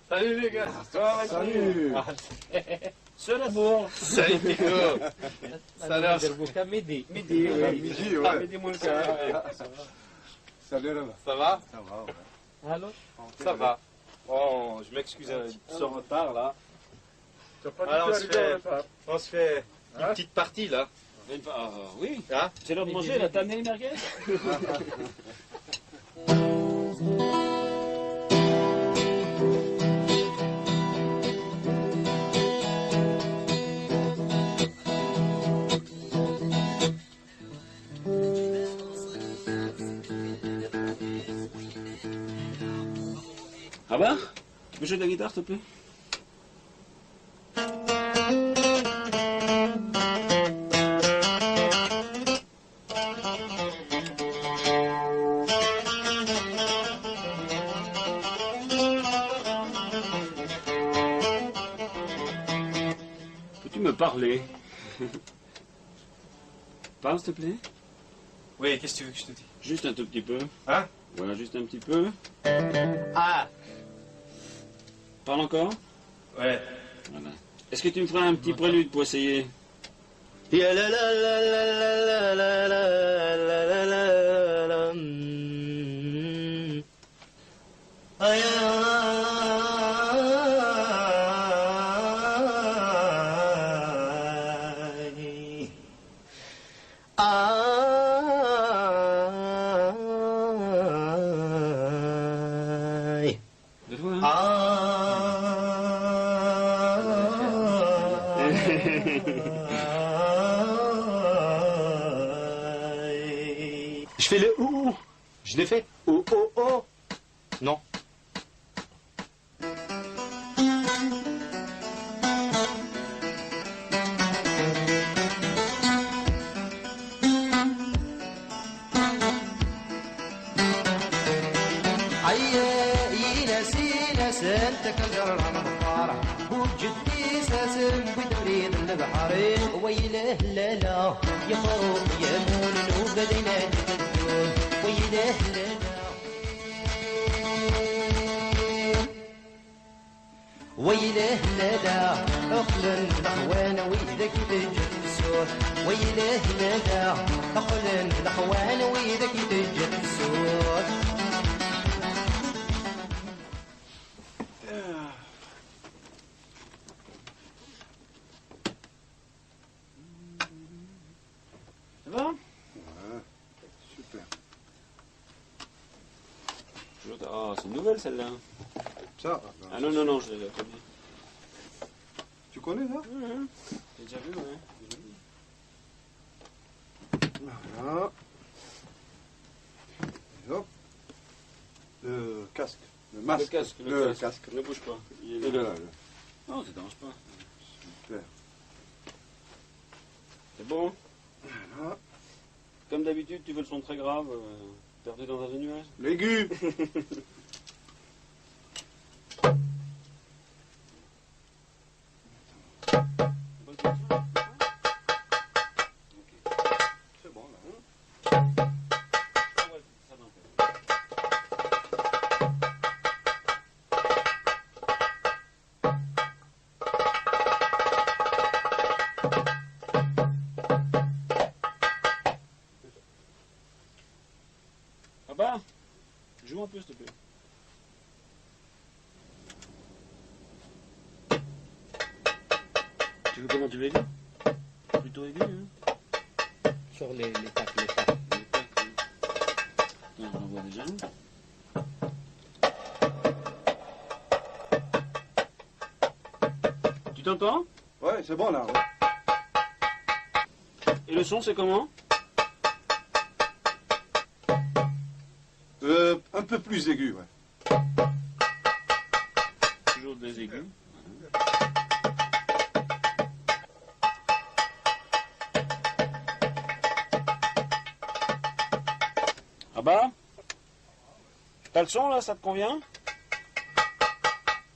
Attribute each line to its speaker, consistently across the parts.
Speaker 1: Salut les gars.
Speaker 2: Salut.
Speaker 1: Bon. Salut Nico.
Speaker 3: Salut دربوكا ميدي
Speaker 1: Midi, oui.
Speaker 2: Midi, ouais.
Speaker 1: Midi Moulka.
Speaker 2: Salut là-bas.
Speaker 1: Ça va?
Speaker 2: Ça va, ouais.
Speaker 3: الو
Speaker 1: Ça va. Bon, je m'excuse de son retard là.
Speaker 2: T'as pas
Speaker 1: Alors,
Speaker 2: dit que tu arrivais en retard.
Speaker 1: On se fait une
Speaker 2: Hein?
Speaker 1: petite partie là.
Speaker 4: Oui,
Speaker 1: Hein?
Speaker 4: c'est l'heure de manger, là, t'as amené les merguez? Ah bah? Tu peux jouer de la guitare, s'il te plaît? Peux-tu me parler? Parle, s'il te plaît.
Speaker 1: Oui, qu'est-ce que tu veux que je te dise?
Speaker 4: Juste un tout petit peu.
Speaker 1: Hein?
Speaker 4: Voilà, juste un petit peu.
Speaker 1: Ah!
Speaker 4: Parle encore.
Speaker 1: Ouais.
Speaker 4: Voilà. Est-ce que tu me feras un petit prélude pour essayer?
Speaker 1: Ya la la la la la la la la la la la.
Speaker 4: Deux fois, hein?
Speaker 1: Je fais le ou. Je l'ai fait. Oh oh oh. Non.
Speaker 5: ويله لا لا يا خروف يا مول وبدينا تدون ويله لا ويله لا لا اخلن الاخوان ويذاك تجد السور ويله لا لا اخلن الاخوان ويذاك تجد السور
Speaker 4: Ça va?
Speaker 2: Ouais, super.
Speaker 4: Ah, c'est une nouvelle celle-là.
Speaker 2: Ça,
Speaker 4: Ah non, non, non, je l'ai connue.
Speaker 2: tu connais ça?
Speaker 4: J'ai déjà vu, ouais.
Speaker 2: Voilà. Et hop. Le casque. Le masque.
Speaker 4: Le casque,
Speaker 2: Le casque.
Speaker 4: Ne bouge pas. Il
Speaker 2: Et
Speaker 4: est là.
Speaker 2: là,
Speaker 4: Non, ça dérange pas.
Speaker 2: super.
Speaker 4: C'est bon?
Speaker 2: Voilà.
Speaker 4: Comme d'habitude, tu veux le son très grave, perdu dans un nuage?
Speaker 2: L'aigu. C'est bon là.
Speaker 4: Ah bah, joue un peu, s'il te plaît. Tu veux comment tu veux aigu? Plutôt aigu, hein?
Speaker 3: sur les tacs.
Speaker 4: On en voit déjà. Tu t'entends?
Speaker 2: Ouais, c'est bon là. Ouais.
Speaker 4: Et le son, c'est comment?
Speaker 2: Un peu plus aigu, ouais.
Speaker 4: Toujours des aigus. Ah bah? T'as le son là, ça te convient?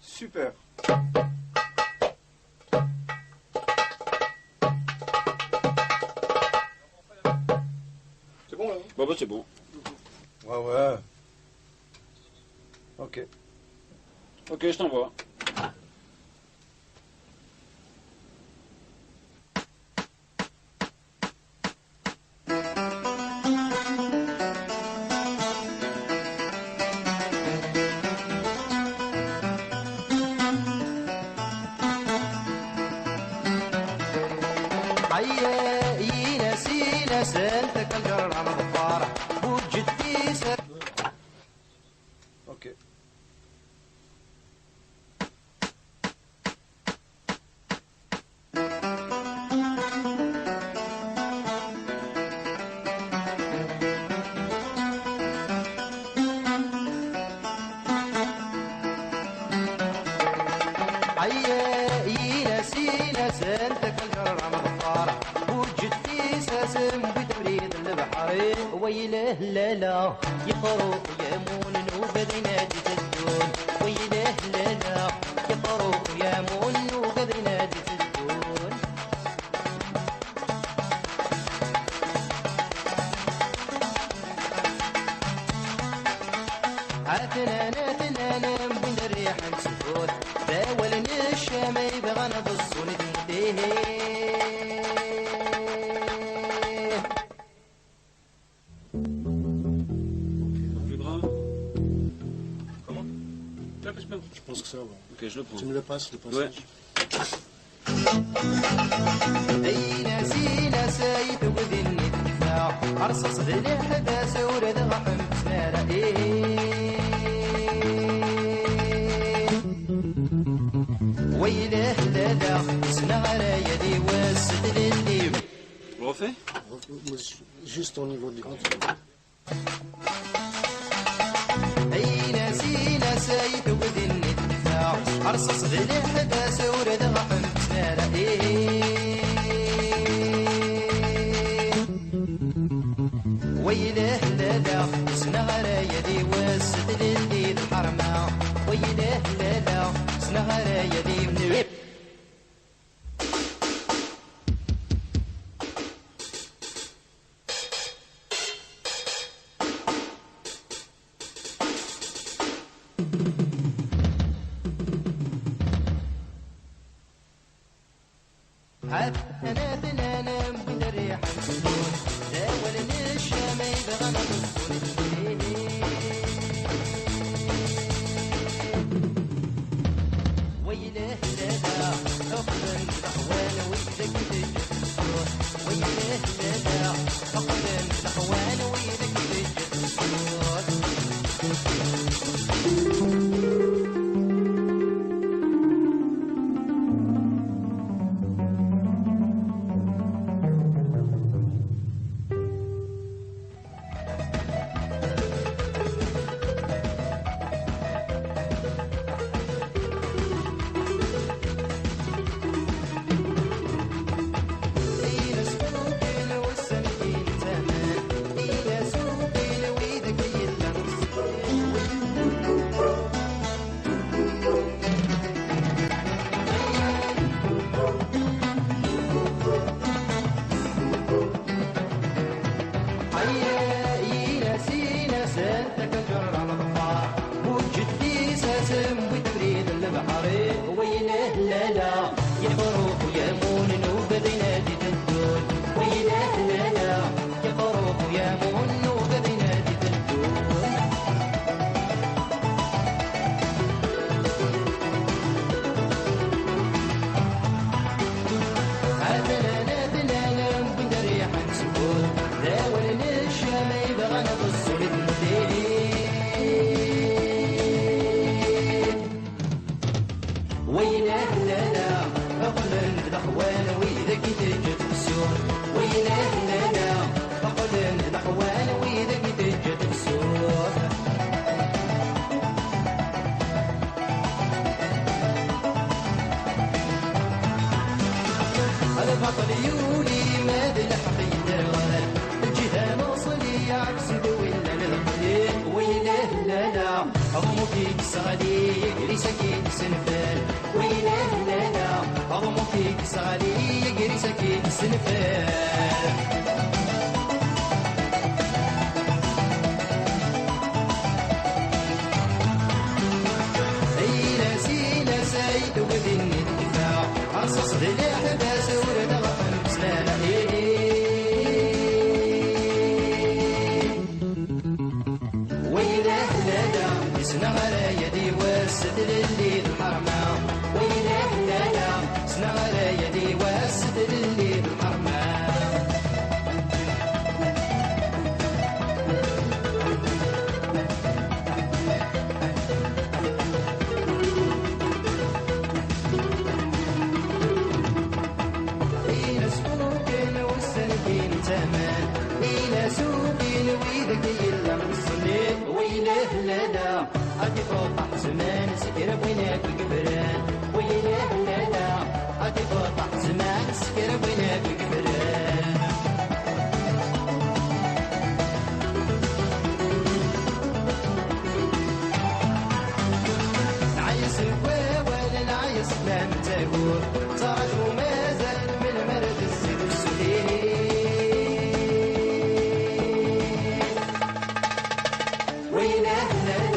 Speaker 2: Super. C'est bon là?
Speaker 4: Bah c'est bon.
Speaker 2: Ouais, ouais. Ok.
Speaker 4: Ok, je t'envoie.
Speaker 2: Ok.
Speaker 5: ويله لا لا يفرق يمون وقد نادي الدون ويله لا لا يفرق يمون وقد نادي الدون عتنا من الريح مسكون داولني الشام يبغى نبص نديه
Speaker 1: Je pense que ça va.
Speaker 4: Ok, je le prends.
Speaker 1: Tu me le passes, le passage.
Speaker 4: Ouais.
Speaker 5: أين سينا سايد وذن الدفاع أرصص ذي حداس ورد غحم سمارة ويله لا لا سنا على يدي وسد للديب.
Speaker 4: On le refait?
Speaker 1: Juste au niveau du contrôle.
Speaker 5: أين سينا سايد وذن الدفاع أرصص ذي حداس ورد غحم سمارة ويله لا لا سنا على يدي وسد للديب الحرمة ويله لا لا سنا على يدي ونويب. أنا بنانم من الريح مسكون داولني الشام يبغى نبصون ويله لا لا أقبل الأحوال ويدك تجسون ويله لا لا أقبل الأحوال ويدك تجسون. البطل يولي ما بالحقيد الغلال الجهة موصلي عكس دوينا للقليل ويله لا لا أضمو فيك صغالي يجري سكين سنفال ويله لا لا أضمو فيك صغالي يجري سكين سنفال. إلى اللي حباس ورد غفن بسنانة ويله لالا يسنى على يدي واسد للي الحرمة ويله لالا يسنى على يدي واسد للي الحرمة إلى سوقين ويدك إلا من الصليب ويله لالا أدي فوطح زمان سكر بوينك القبران ويله لالا أدي فوطح زمان سكر بوينك القبران عايز ولا العايز لا متاهور صارت ومازال من مرض الزيد والسهيل ويله لالا